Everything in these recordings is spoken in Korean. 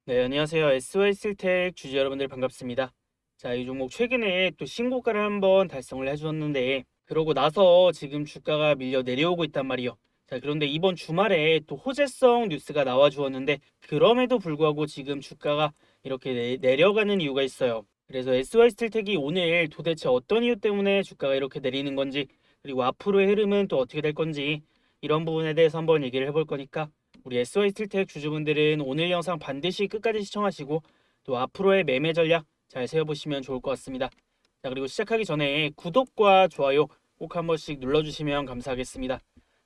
네, 안녕하세요. SY슬텍 주주 여러분들 반갑습니다. 자, 이 종목 최근에 또 신고가를 한번 달성을 해주었는데, 그러고 나서 지금 주가가 밀려 내려오고 있단 말이요. 자, 그런데 이번 주말에 또 호재성 뉴스가 나와 주었는데, 그럼에도 불구하고 지금 주가가 이렇게 내려가는 이유가 있어요. 그래서 SY스틸텍이 오늘 도대체 어떤 이유 때문에 주가가 이렇게 내리는 건지, 그리고 앞으로의 흐름은 또 어떻게 될 건지, 이런 부분에 대해서 한번 얘기를 해볼 거니까, 우리 SY스틸텍 주주분들은 오늘 영상 반드시 끝까지 시청하시고 또 앞으로의 매매 전략 잘 세워보시면 좋을 것 같습니다. 자, 그리고 시작하기 전에 구독과 좋아요 꼭 한 번씩 눌러주시면 감사하겠습니다.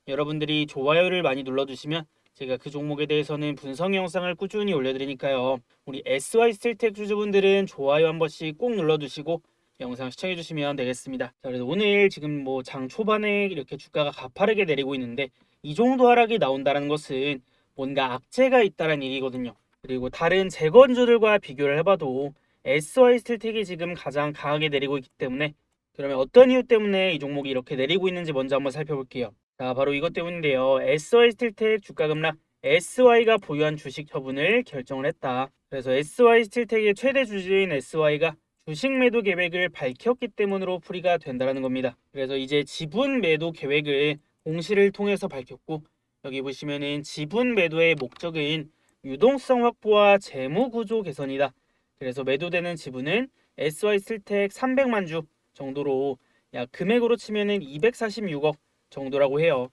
여러분들이 좋아요를 많이 눌러주시면 제가 그 종목에 대해서는 분석 영상을 꾸준히 올려드리니까요. 우리 SY스틸텍 주주분들은 좋아요 한 번씩 꼭 눌러주시고 영상 시청해주시면 되겠습니다. 자, 그래서 오늘 지금 뭐 장 초반에 이렇게 주가가 가파르게 내리고 있는데 이 정도 하락이 나온다는 것은 뭔가 악재가 있다는 얘기거든요. 그리고 다른 재건주들과 비교를 해봐도 SY스틸텍이 지금 가장 강하게 내리고 있기 때문에 그러면 어떤 이유 때문에 이 종목이 이렇게 내리고 있는지 먼저 한번 살펴볼게요. 자, 바로 이것 때문인데요. SY스틸텍 주가 급락, SY가 보유한 주식 처분을 결정을 했다. 그래서 SY스틸텍의 최대 주주인 SY가 주식 매도 계획을 밝혔기 때문으로 풀이가 된다는 겁니다. 그래서 이제 지분 매도 계획을 공시를 통해서 밝혔고, 여기 보시면은 지분 매도의 목적은 유동성 확보와 재무 구조 개선이다. 그래서 매도되는 지분은 SY스틸텍 300만 주 정도로 약 금액으로 치면은 246억 정도라고 해요.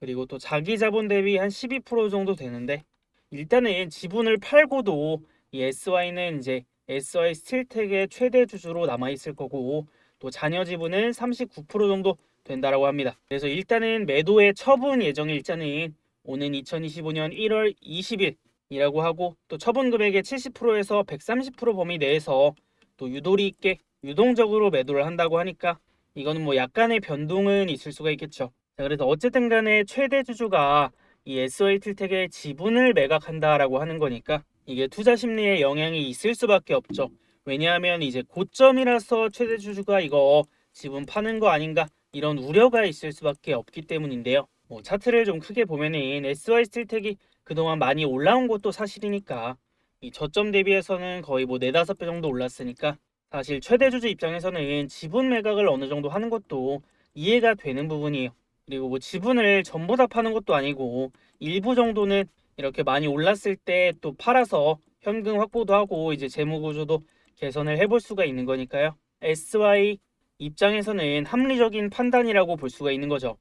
그리고 또 자기 자본 대비 한 12% 정도 되는데 일단은 지분을 팔고도 이 SY는 이제 SY스틸텍의 최대 주주로 남아 있을 거고 또 잔여 지분은 39% 정도 된다라고 합니다. 그래서 일단은 매도의 처분 예정 일자는 오는 2025년 1월 20일이라고 하고 또 처분 금액의 70%에서 130% 범위 내에서 또 유도리 있게 유동적으로 매도를 한다고 하니까 이거는 뭐 약간의 변동은 있을 수가 있겠죠. 자, 그래서 어쨌든 간에 최대 주주가 이 SY틸텍의 지분을 매각한다라고 하는 거니까 이게 투자 심리에 영향이 있을 수밖에 없죠. 왜냐하면 이제 고점이라서 최대 주주가 이거 지분 파는 거 아닌가 이런 우려가 있을 수밖에 없기 때문인데요. 뭐 차트를 좀 크게 보면은 SY스틸텍이 그동안 많이 올라온 것도 사실이니까 이 저점 대비해서는 거의 뭐 4, 5배 정도 올랐으니까 사실 최대 주주 입장에서는 지분 매각을 어느 정도 하는 것도 이해가 되는 부분이에요. 그리고 뭐 지분을 전부 다 파는 것도 아니고 일부 정도는 이렇게 많이 올랐을 때 또 팔아서 현금 확보도 하고 이제 재무 구조도 개선을 해볼 수가 있는 거니까요. SY 입장에서는 합리적인 판단이라고 볼 수가 있는 거죠.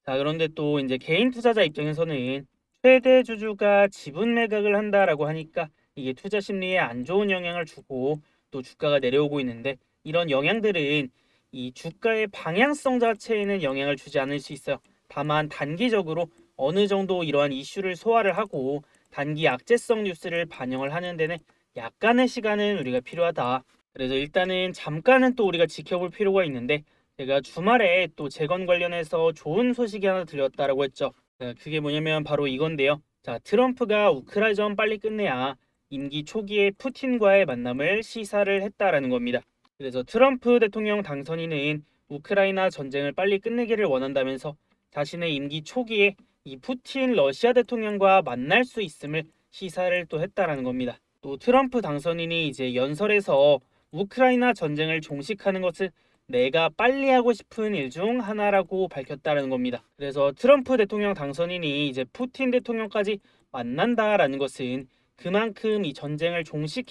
자, 그런데 또 이제 개인 투자자 입장에서는 최대 주주가 지분 매각을 한다라고 하니까 이게 투자 심리에 안 좋은 영향을 주고 또 주가가 내려오고 있는데 이런 영향들은 이 주가의 방향성 자체에는 영향을 주지 않을 수 있어요. 다만 단기적으로 어느 정도 이러한 이슈를 소화를 하고 단기 악재성 뉴스를 반영을 하는 데는 약간의 시간은 우리가 필요하다. 그래서 일단은 잠깐은 또 우리가 지켜볼 필요가 있는데 제가 주말에 또 재건 관련해서 좋은 소식이 하나 들렸다라고 했죠. 자, 그게 뭐냐면 바로 이건데요. 자, 트럼프가 우크라이나전 빨리 끝내야 임기 초기에 푸틴과의 만남을 시사를 했다라는 겁니다. 그래서 트럼프 대통령 당선인은 우크라이나 전쟁을 빨리 끝내기를 원한다면서 자신의 임기 초기에 이 푸틴 러시아 대통령과 만날 수 있음을 시사를 또 했다라는 겁니다. 또 트럼프 당선인이 이제 연설에서 우크라이나 전쟁을 종식하는 것을 내가 빨리 하고 싶은 일 중 하나라고 밝혔다는 겁니다. 그래서 트럼프 대통령 당선인이 이제 푸틴 대통령까지 만난다라는 것은 그만큼 이 전쟁을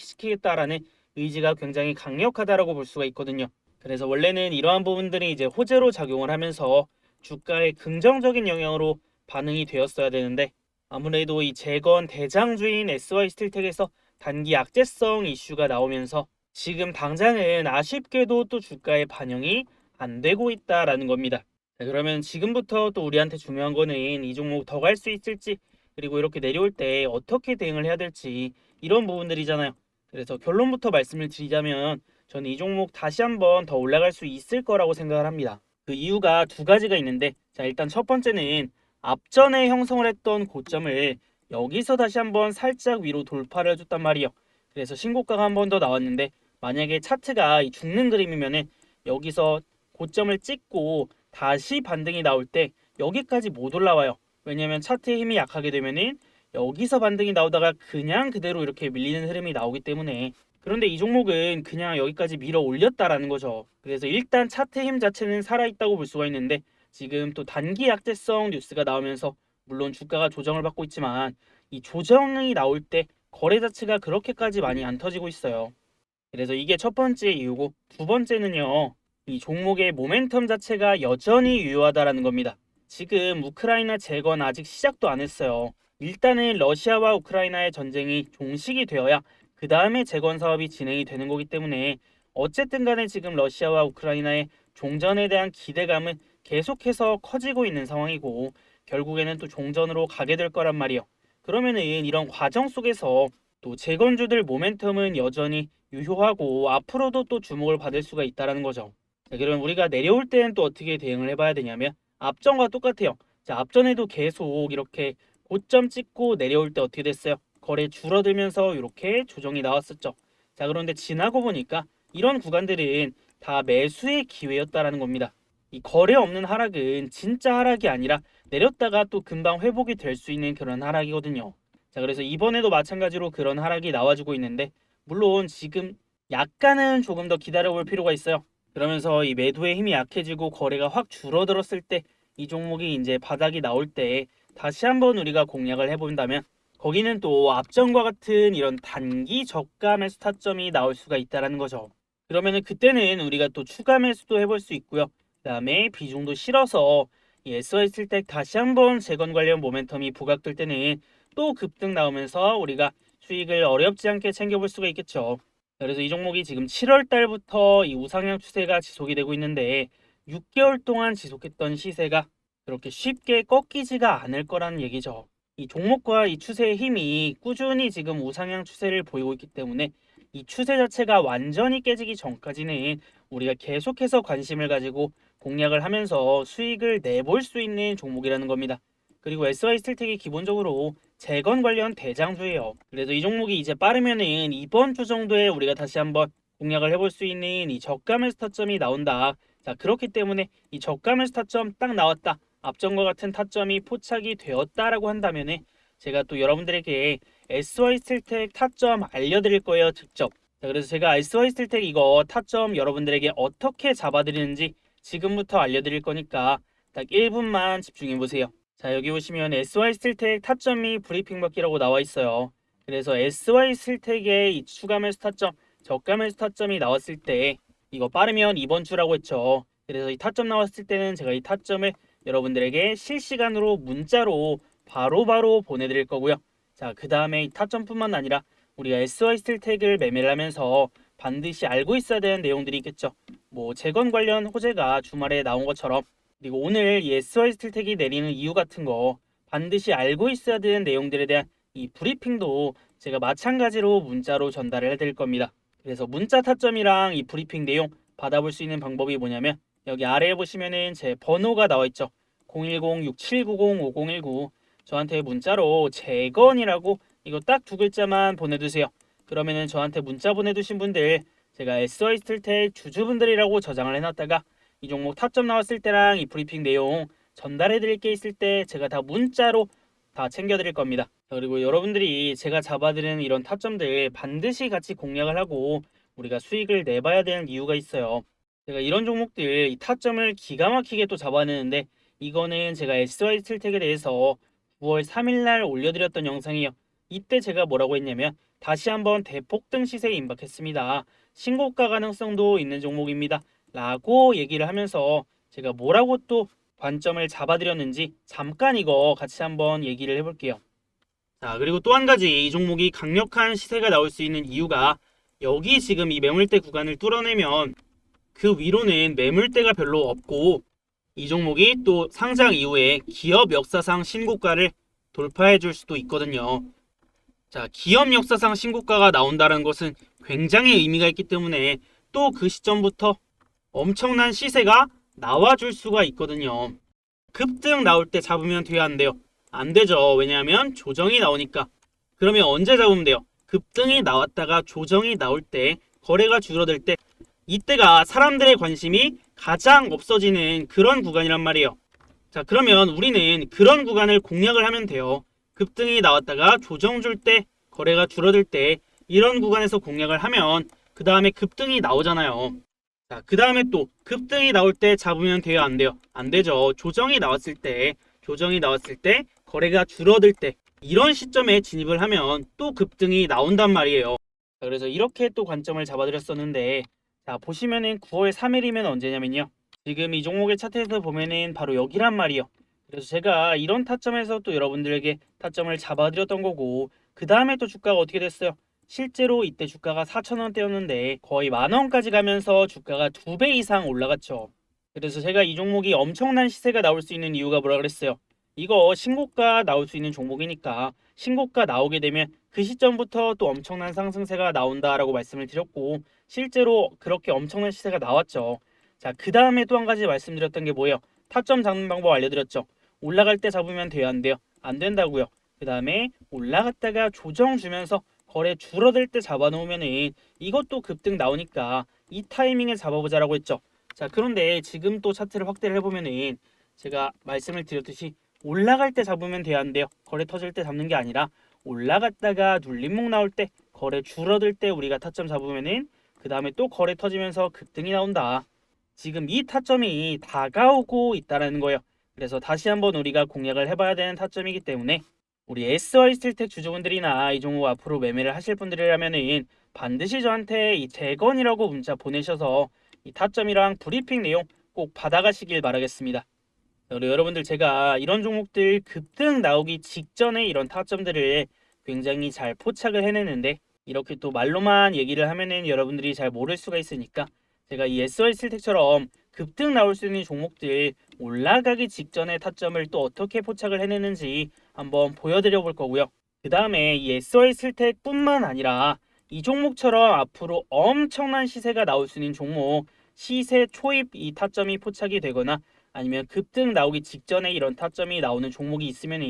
종식시키겠다라는 의지가 굉장히 강력하다라고 볼 수가 있거든요. 그래서 원래는 이러한 부분들이 이제 호재로 작용을 하면서 주가에 긍정적인 영향으로 반응이 되었어야 되는데 아무래도 이 재건 대장주인 SY스틸텍에서 단기 악재성 이슈가 나오면서 지금 당장은 아쉽게도 또 주가에 반영이 안 되고 있다라는 겁니다. 자, 그러면 지금부터 또 우리한테 중요한 거는 이 종목 더 갈 수 있을지 그리고 이렇게 내려올 때 어떻게 대응을 해야 될지 이런 부분들이잖아요. 그래서 결론부터 말씀을 드리자면 저는 이 종목 다시 한번 더 올라갈 수 있을 거라고 생각을 합니다. 그 이유가 두 가지가 있는데 자, 일단 첫 번째는 앞전에 형성을 했던 고점을 여기서 다시 한번 살짝 위로 돌파를 해줬단 말이에요. 그래서 신고가가 한 번 더 나왔는데 만약에 차트가 죽는 그림이면은 여기서 고점을 찍고 다시 반등이 나올 때 여기까지 못 올라와요. 왜냐면 차트의 힘이 약하게 되면은 여기서 반등이 나오다가 그냥 그대로 이렇게 밀리는 흐름이 나오기 때문에, 그런데 이 종목은 그냥 여기까지 밀어 올렸다라는 거죠. 그래서 일단 차트 힘 자체는 살아있다고 볼 수가 있는데, 지금 또 단기 약재성 뉴스가 나오면서 물론 주가가 조정을 받고 있지만, 이 조정이 나올 때 거래 자체가 그렇게까지 많이 안 터지고 있어요. 그래서 이게 첫 번째 이유고, 두 번째는요, 이 종목의 모멘텀 자체가 여전히 유효하다라는 겁니다. 지금 우크라이나 재건 아직 시작도 안 했어요. 일단은 러시아와 우크라이나의 전쟁이 종식이 되어야 그 다음에 재건 사업이 진행이 되는 거기 때문에, 어쨌든 간에 지금 러시아와 우크라이나의 종전에 대한 기대감은 계속해서 커지고 있는 상황이고, 결국에는 또 종전으로 가게 될 거란 말이에요. 그러면은 이런 과정 속에서 또 재건주들 모멘텀은 여전히 유효하고 앞으로도 또 주목을 받을 수가 있다는 거죠. 자, 그럼 우리가 내려올 때는 또 어떻게 대응을 해봐야 되냐면, 앞전과 똑같아요. 자, 앞전에도 계속 이렇게 고점 찍고 내려올 때 어떻게 됐어요? 거래 줄어들면서 이렇게 조정이 나왔었죠. 자, 그런데 지나고 보니까 이런 구간들은 다 매수의 기회였다라는 겁니다. 이 거래 없는 하락은 진짜 하락이 아니라 내렸다가 또 금방 회복이 될 수 있는 그런 하락이거든요. 자, 그래서 이번에도 마찬가지로 그런 하락이 나와주고 있는데, 물론 지금 약간은 조금 더 기다려볼 필요가 있어요. 그러면서 이 매도의 힘이 약해지고 거래가 확 줄어들었을 때, 이 종목이 이제 바닥이 나올 때 다시 한번 우리가 공략을 해본다면, 거기는 또 앞전과 같은 이런 단기 저가 매수 타점이 나올 수가 있다라는 거죠. 그러면은 그때는 우리가 또 추가 매수도 해볼 수 있고요. 그다음에 비중도 실어서 이 SY슬텍 다시 한번 재건 관련 모멘텀이 부각될 때는 또 급등 나오면서 우리가 수익을 어렵지 않게 챙겨볼 수가 있겠죠. 그래서 이 종목이 지금 7월 달부터 이 우상향 추세가 지속이 되고 있는데, 6개월 동안 지속했던 시세가 그렇게 쉽게 꺾이지가 않을 거라는 얘기죠. 이 종목과 이 추세의 힘이 꾸준히 지금 우상향 추세를 보이고 있기 때문에, 이 추세 자체가 완전히 깨지기 전까지는 우리가 계속해서 관심을 가지고 공략을 하면서 수익을 내볼 수 있는 종목이라는 겁니다. 그리고 SY스틸텍이 기본적으로 재건 관련 대장주예요. 그래서 이 종목이 이제 빠르면은 이번 주 정도에 우리가 다시 한번 공략을 해볼 수 있는 이 저가 매수 타점이 나온다. 자, 그렇기 때문에 이 저가 매수 타점 딱 나왔다, 앞전과 같은 타점이 포착이 되었다라고 한다면은 제가 또 여러분들에게 SY스틸텍 타점 알려드릴 거예요, 직접. 자, 그래서 제가 SY스틸텍 이거 타점 여러분들에게 어떻게 잡아드리는지 지금부터 알려드릴 거니까 딱 1분만 집중해 보세요. 자, 여기 보시면 SY스틸텍 타점이 브리핑 받기라고 나와 있어요. 그래서 SY스틸텍의 이 추가 매수 타점, 저가 매수 타점이 나왔을 때, 이거 빠르면 이번 주라고 했죠. 그래서 이 타점 나왔을 때는 제가 이 타점을 여러분들에게 실시간으로 문자로 바로바로 보내드릴 거고요. 자, 그 다음에 이 타점뿐만 아니라 우리가 SY스틸텍을 매매를 하면서 반드시 알고 있어야 되는 내용들이 있겠죠. 뭐 재건 관련 호재가 주말에 나온 것처럼, 그리고 오늘 이 SY스틸텍이 내리는 이유 같은 거 반드시 알고 있어야 되는 내용들에 대한 이 브리핑도 제가 마찬가지로 문자로 전달을 해드릴 겁니다. 그래서 문자 타점이랑 이 브리핑 내용 받아볼 수 있는 방법이 뭐냐면, 여기 아래에 보시면은 제 번호가 나와 있죠. 010-6790-5019, 저한테 문자로 재건이라고 이거 딱 두 글자만 보내주세요. 그러면은 저한테 문자 보내주신 분들 제가 SY스틸텍 주주분들이라고 저장을 해놨다가 이 종목 타점 나왔을 때랑 이 브리핑 내용 전달해드릴 게 있을 때 제가 다 문자로 다 챙겨드릴 겁니다. 그리고 여러분들이 제가 잡아드리는 이런 타점들 반드시 같이 공략을 하고 우리가 수익을 내봐야 되는 이유가 있어요. 제가 이런 종목들 이 타점을 기가 막히게 또 잡아내는데, 이거는 제가 SY스틸텍에 대해서 9월 3일 날 올려드렸던 영상이에요. 이때 제가 뭐라고 했냐면, 다시 한번 대폭등 시세에 임박했습니다. 신고가 가능성도 있는 종목입니다. 라고 얘기를 하면서 제가 뭐라고 또 관점을 잡아드렸는지 잠깐 이거 같이 한번 얘기를 해볼게요. 자, 그리고 또 한 가지 이 종목이 강력한 시세가 나올 수 있는 이유가, 여기 지금 이 매물대 구간을 뚫어내면 그 위로는 매물대가 별로 없고, 이 종목이 또 상장 이후에 기업 역사상 신고가를 돌파해 줄 수도 있거든요. 자, 기업 역사상 신고가가 나온다는 것은 굉장히 의미가 있기 때문에 또 그 시점부터 엄청난 시세가 나와줄 수가 있거든요. 급등 나올 때 잡으면 돼야 안 돼요? 안 되죠. 왜냐하면 조정이 나오니까. 그러면 언제 잡으면 돼요? 급등이 나왔다가 조정이 나올 때, 거래가 줄어들 때, 이때가 사람들의 관심이 가장 없어지는 그런 구간이란 말이에요. 자, 그러면 우리는 그런 구간을 공략을 하면 돼요. 급등이 나왔다가 조정 줄 때, 거래가 줄어들 때 이런 구간에서 공략을 하면 그 다음에 급등이 나오잖아요. 자, 그 다음에 또 급등이 나올 때 잡으면 돼요, 안 돼요? 안 되죠. 조정이 나왔을 때, 거래가 줄어들 때 이런 시점에 진입을 하면 또 급등이 나온단 말이에요. 자, 그래서 이렇게 또 관점을 잡아드렸었는데, 자, 보시면은 9월 3일이면 언제냐면요. 지금 이 종목의 차트에서 보면은 바로 여기란 말이요. 그래서 제가 이런 타점에서 또 여러분들에게 타점을 잡아드렸던 거고, 그 다음에 또 주가가 어떻게 됐어요? 실제로 이때 주가가 4,000원대였는데 거의 10,000원까지 가면서 주가가 2배 이상 올라갔죠. 그래서 제가 이 종목이 엄청난 시세가 나올 수 있는 이유가 뭐라 그랬어요? 이거 신고가 나올 수 있는 종목이니까 신고가 나오게 되면 그 시점부터 또 엄청난 상승세가 나온다라고 말씀을 드렸고, 실제로 그렇게 엄청난 시세가 나왔죠. 자, 그 다음에 또 한 가지 말씀드렸던 게 뭐예요? 타점 잡는 방법 알려드렸죠. 올라갈 때 잡으면 돼요, 안 돼요? 안 된다고요. 그 다음에 올라갔다가 조정 주면서 거래 줄어들 때 잡아놓으면은 이것도 급등 나오니까 이 타이밍에 잡아보자라고 했죠. 자, 그런데 지금 또 차트를 확대를 해보면은 제가 말씀을 드렸듯이 올라갈 때 잡으면 돼야 한대요. 거래 터질 때 잡는 게 아니라 올라갔다가 눌림목 나올 때, 거래 줄어들 때 우리가 타점 잡으면은 그 다음에 또 거래 터지면서 급등이 나온다. 지금 이 타점이 다가오고 있다라는 거예요. 그래서 다시 한번 우리가 공략을 해봐야 되는 타점이기 때문에 우리 SY 스틸텍 주주분들이나 이 종목 앞으로 매매를 하실 분들이라면은 반드시 저한테 이 재건이라고 문자 보내셔서 이 타점이랑 브리핑 내용 꼭 받아가시길 바라겠습니다. 그리고 여러분들, 제가 이런 종목들 급등 나오기 직전에 이런 타점들을 굉장히 잘 포착을 해내는데, 이렇게 또 말로만 얘기를 하면은 여러분들이 잘 모를 수가 있으니까 제가 이 SY 스틸텍처럼 급등 나올 수 있는 종목들 올라가기 직전에 타점을 또 어떻게 포착을 해내는지 한번 보여드려 볼 거고요. 그 다음에 이 SY 스틸텍 뿐만 아니라 이 종목처럼 앞으로 엄청난 시세가 나올 수 있는 종목, 시세 초입 이 타점이 포착이 되거나 아니면 급등 나오기 직전에 이런 타점이 나오는 종목이 있으면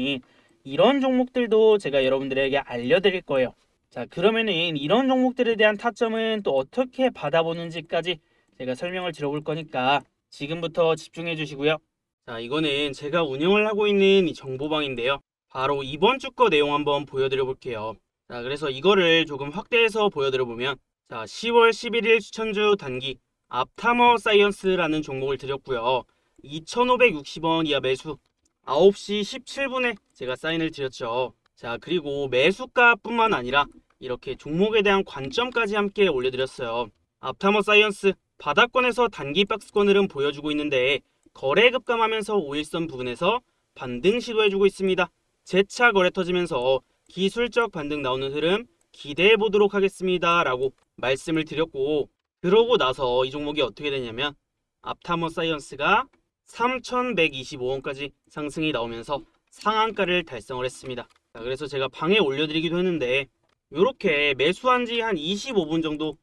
이런 종목들도 제가 여러분들에게 알려드릴 거예요. 자, 그러면은 이런 종목들에 대한 타점은 또 어떻게 받아보는지까지 제가 설명을 드려볼 거니까 지금부터 집중해 주시고요. 자, 이거는 제가 운영을 하고 있는 이 정보방인데요. 바로 이번 주 거 내용 한번 보여드려 볼게요. 자, 그래서 이거를 조금 확대해서 보여드려 보면, 자, 10월 11일 추천주 단기 앞타머 사이언스라는 종목을 드렸고요. 2,560원 이하 매수 9시 17분에 제가 사인을 드렸죠. 자, 그리고 매수가뿐만 아니라 이렇게 종목에 대한 관점까지 함께 올려드렸어요. 앞타머 사이언스 바닥권에서 단기 박스권 흐름 보여주고 있는데 거래 급감하면서 5일선 부근에서 반등 시도해주고 있습니다. 재차 거래 터지면서 기술적 반등 나오는 흐름 기대해 보도록 하겠습니다 라고 말씀을 드렸고, 그러고 나서 이 종목이 어떻게 되냐면 앞타머 사이언스가 3,125원까지 상승이 나오면서 상한가를 달성을 했습니다. 자, 그래서 제가 방에 올려드리기도 했는데 이렇게 매수한 지 한 25분 정도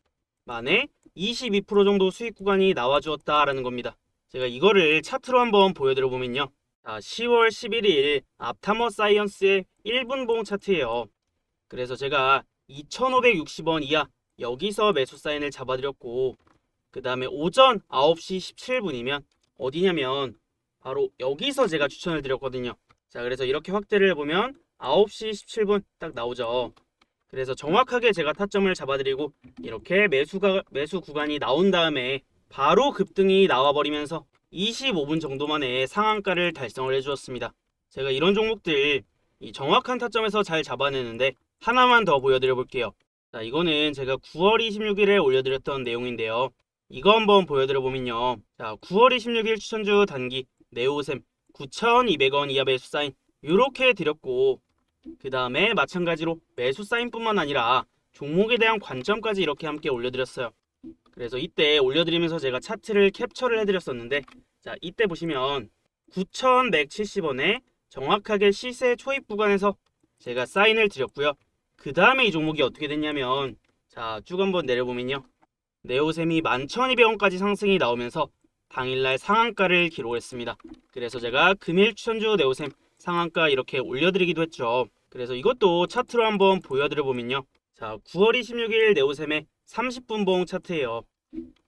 만에 22% 정도 수익 구간이 나와주었다라는 겁니다. 제가 이거를 차트로 한번 보여드려 보면요. 자, 10월 11일 앞타머 사이언스의 1분봉 차트예요. 그래서 제가 2,560원 이하 여기서 매수 사인을 잡아드렸고, 그 다음에 오전 9시 17분이면 어디냐면 바로 여기서 제가 추천을 드렸거든요. 자, 그래서 이렇게 확대를 해보면 9시 17분 딱 나오죠. 그래서 정확하게 제가 타점을 잡아드리고 이렇게 매수 구간이 나온 다음에 바로 급등이 나와버리면서 25분 정도 만에 상한가를 달성을 해주었습니다. 제가 이런 종목들 이 정확한 타점에서 잘 잡아내는데 하나만 더 보여드려 볼게요. 자, 이거는 제가 9월 26일에 올려드렸던 내용인데요. 이거 한번 보여드려 보면요. 자, 9월 26일 추천주 단기 네오셈 9,200원 이하 매수 사인 이렇게 드렸고, 그 다음에 마찬가지로 매수 사인뿐만 아니라 종목에 대한 관점까지 이렇게 함께 올려드렸어요. 그래서 이때 올려드리면서 제가 차트를 캡처를 해드렸었는데, 자, 이때 보시면 9,170원에 정확하게 시세 초입 구간에서 제가 사인을 드렸고요. 그 다음에 이 종목이 어떻게 됐냐면, 자, 쭉 한번 내려보면요. 네오셈이 11,200원까지 상승이 나오면서 당일날 상한가를 기록했습니다. 그래서 제가 금일 추천주 네오셈 상한가 이렇게 올려드리기도 했죠. 그래서 이것도 차트로 한번 보여드려 보면요. 자, 9월 26일 네오셈의 30분봉 차트예요.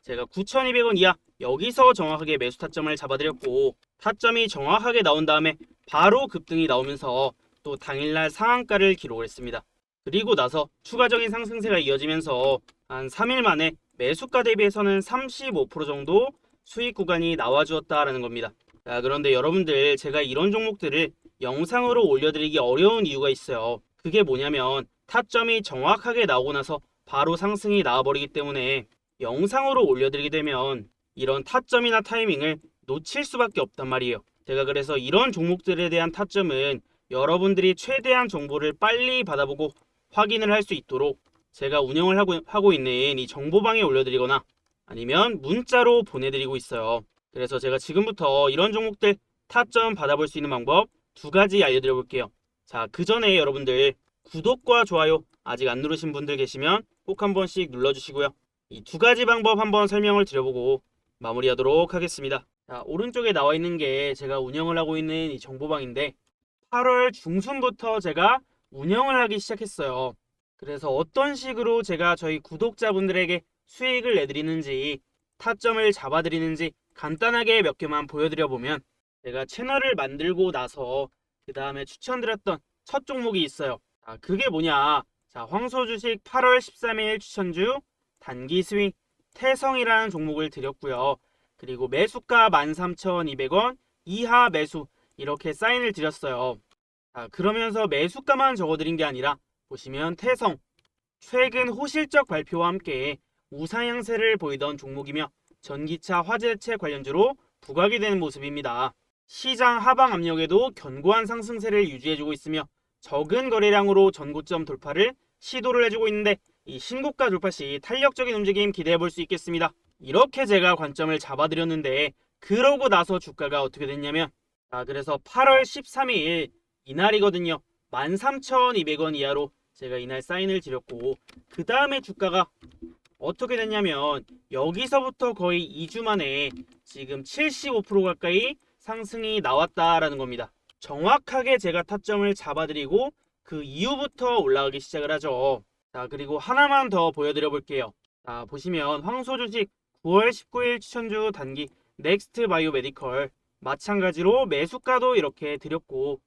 제가 9,200원 이하 여기서 정확하게 매수 타점을 잡아드렸고, 타점이 정확하게 나온 다음에 바로 급등이 나오면서 또 당일날 상한가를 기록을 했습니다. 그리고 나서 추가적인 상승세가 이어지면서 한 3일 만에 매수가 대비해서는 35% 정도 수익 구간이 나와주었다라는 겁니다. 자, 그런데 여러분들, 제가 이런 종목들을 영상으로 올려드리기 어려운 이유가 있어요. 그게 뭐냐면 타점이 정확하게 나오고 나서 바로 상승이 나와버리기 때문에 영상으로 올려드리게 되면 이런 타점이나 타이밍을 놓칠 수밖에 없단 말이에요. 제가 그래서 이런 종목들에 대한 타점은 여러분들이 최대한 정보를 빨리 받아보고 확인을 할 수 있도록 제가 운영을 하고 있는 이 정보방에 올려드리거나 아니면 문자로 보내드리고 있어요. 그래서 제가 지금부터 이런 종목들 타점 받아볼 수 있는 방법 2가지 알려드려 볼게요. 자, 그 전에 여러분들 구독과 좋아요 아직 안 누르신 분들 계시면 꼭 한 번씩 눌러주시고요. 이 2가지 방법 한번 설명을 드려보고 마무리하도록 하겠습니다. 자, 오른쪽에 나와 있는 게 제가 운영을 하고 있는 이 정보방인데 8월 중순부터 제가 운영을 하기 시작했어요. 그래서 어떤 식으로 제가 저희 구독자분들에게 수익을 내드리는지 타점을 잡아드리는지 간단하게 몇 개만 보여드려 보면, 제가 채널을 만들고 나서 그 다음에 추천드렸던 첫 종목이 있어요. 그게 뭐냐, 자, 황소주식 8월 13일 추천주 단기 스윙 태성이라는 종목을 드렸고요. 그리고 매수가 13,200원 이하 매수 이렇게 사인을 드렸어요. 자, 그러면서 매수가만 적어드린 게 아니라 보시면 태성 최근 호실적 발표와 함께 우상향세를 보이던 종목이며 전기차 화재체 관련주로 부각이 되는 모습입니다. 시장 하방 압력에도 견고한 상승세를 유지해주고 있으며 적은 거래량으로 전고점 돌파를 시도를 해주고 있는데 이 신고가 돌파 시 탄력적인 움직임 기대해볼 수 있겠습니다. 이렇게 제가 관점을 잡아드렸는데 그러고 나서 주가가 어떻게 됐냐면, 그래서 8월 13일 이날이거든요. 13,200원 이하로 제가 이날 사인을 드렸고, 그 다음에 주가가 어떻게 됐냐면 여기서부터 거의 2주 만에 지금 75% 가까이 상승이 나왔다라는 겁니다. 정확하게 제가 타점을 잡아드리고 그 이후부터 올라가기 시작을 하죠. 자, 그리고 하나만 더 보여드려 볼게요. 자, 보시면 황소주식 9월 19일 추천주 단기 넥스트 바이오 메디컬 마찬가지로 매수가도 이렇게 드렸고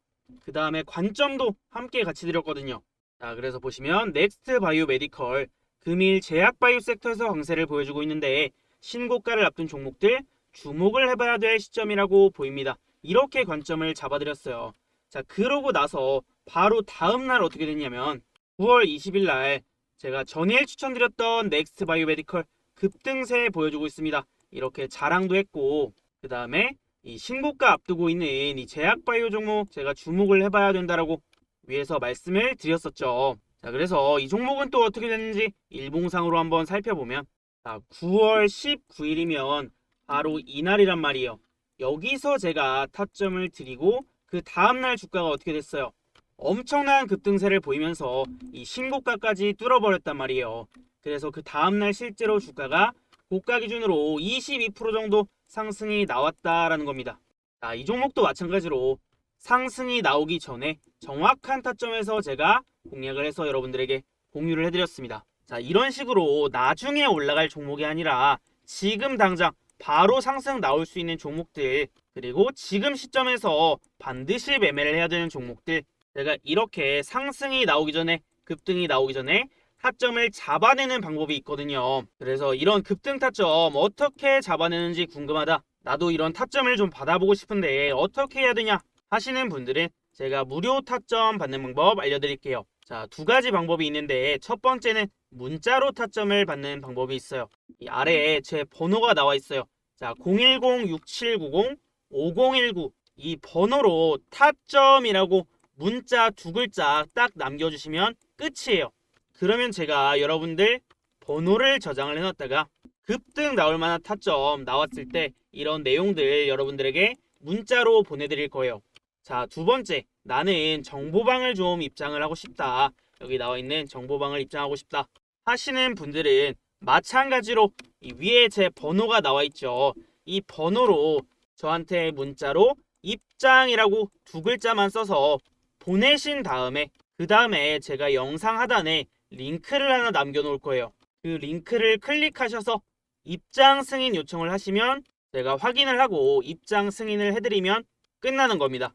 그 다음에 관점도 함께 같이 드렸거든요. 자, 그래서 보시면 넥스트 바이오 메디컬 금일 제약바이오 섹터에서 강세를 보여주고 있는데 신고가를 앞둔 종목들 주목을 해봐야 될 시점이라고 보입니다. 이렇게 관점을 잡아드렸어요. 자, 그러고 나서 바로 다음날 어떻게 됐냐면 9월 20일 날 제가 전일 추천드렸던 넥스트 바이오 메디컬 급등세 보여주고 있습니다. 이렇게 자랑도 했고 그 다음에 이 신고가 앞두고 있는 이 제약바이오 종목 제가 주목을 해봐야 된다라고 위에서 말씀을 드렸었죠. 자, 그래서 이 종목은 또 어떻게 됐는지 일봉상으로 한번 살펴보면, 자, 9월 19일이면 바로 이날이란 말이에요. 여기서 제가 타점을 드리고 그 다음날 주가가 어떻게 됐어요? 엄청난 급등세를 보이면서 이 신고가까지 뚫어버렸단 말이에요. 그래서 그 다음날 실제로 주가가 고가 기준으로 22% 정도 상승이 나왔다라는 겁니다. 자, 이 종목도 마찬가지로 상승이 나오기 전에 정확한 타점에서 제가 공략을 해서 여러분들에게 공유를 해드렸습니다. 자, 이런 식으로 나중에 올라갈 종목이 아니라 지금 당장 바로 상승 나올 수 있는 종목들, 그리고 지금 시점에서 반드시 매매를 해야 되는 종목들, 제가 이렇게 상승이 나오기 전에 급등이 나오기 전에 타점을 잡아내는 방법이 있거든요. 그래서 이런 급등 타점 어떻게 잡아내는지 궁금하다, 나도 이런 타점을 좀 받아보고 싶은데 어떻게 해야 되냐 하시는 분들은 제가 무료 타점 받는 방법 알려드릴게요. 자, 2가지 방법이 있는데 첫 번째는 문자로 타점을 받는 방법이 있어요. 이 아래에 제 번호가 나와 있어요. 자, 010-6790-5019 이 번호로 타점이라고 문자 2글자 딱 남겨주시면 끝이에요. 그러면 제가 여러분들 번호를 저장을 해놨다가 급등 나올 만한 타점 나왔을 때 이런 내용들 여러분들에게 문자로 보내드릴 거예요. 자, 2번째, 나는 정보방을 좀 입장을 하고 싶다, 여기 나와 있는 정보방을 입장하고 싶다 하시는 분들은 마찬가지로 이 위에 제 번호가 나와 있죠. 이 번호로 저한테 문자로 입장이라고 2글자만 써서 보내신 다음에 그 다음에 제가 영상 하단에 링크를 하나 남겨놓을 거예요. 그 링크를 클릭하셔서 입장 승인 요청을 하시면 제가 확인을 하고 입장 승인을 해드리면 끝나는 겁니다.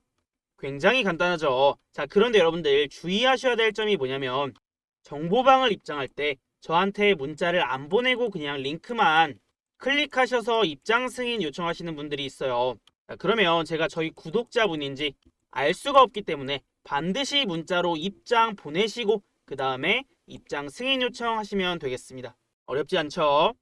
굉장히 간단하죠. 자, 그런데 여러분들 주의하셔야 될 점이 뭐냐면 정보방을 입장할 때 저한테 문자를 안 보내고 그냥 링크만 클릭하셔서 입장 승인 요청하시는 분들이 있어요. 자, 그러면 제가 저희 구독자분인지 알 수가 없기 때문에 반드시 문자로 입장 보내시고 그 다음에 입장 승인 요청하시면 되겠습니다. 어렵지 않죠?